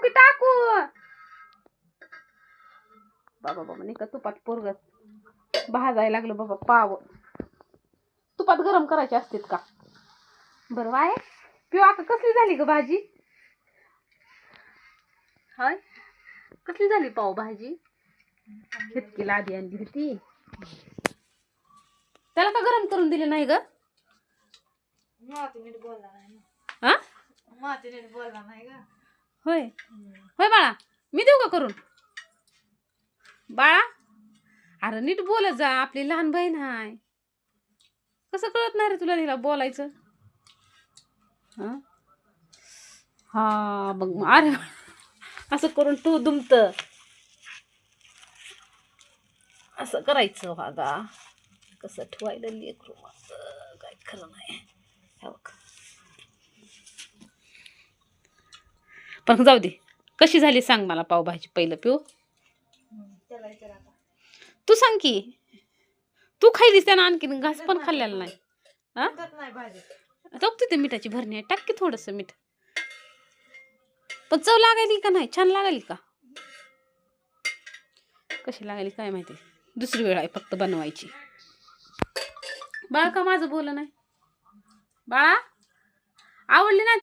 की टाकू बाबा बाबा नाही का तुपात पोरग भाजायला लागलं बाबा पाव तुपात गरम करायचे असतात का बरं वाय पिऊ आता कसली झाली ग भाजी हाय कसली झाली पाव भाजी इतकी लादी आणली होती त्याला का गरम करून दिले नाही ग नीट बोलला नाही हा नीट बोलला नाही ग होय होय बाळा मी देऊ का करून बाळा अरे नीट बोलत जा आपली लहान बहीण हाय कसं कळत नाही रे तुला तिला बोलायचं हा मग अरे असं करून तू दुमत असं करायचं वागा कसं ठेवायला लेकरू माझं काय खरं नाही पण जाऊ दे कशी झाली सांग मला पावभाजी पहिलं पिऊ तू सांग की तू खाल्लीस त्यानं आणखीन घास पण खाल्लेला नाही हा ते मिठाची भरणी आहे टाक की थोडस मीठ पण चव लागायली का नाही छान लागायली का कशी लागायली काय माहिती दुसरी वेळ आहे फक्त बनवायची बाळा का माझं बोल नाही बाळा आवडली ना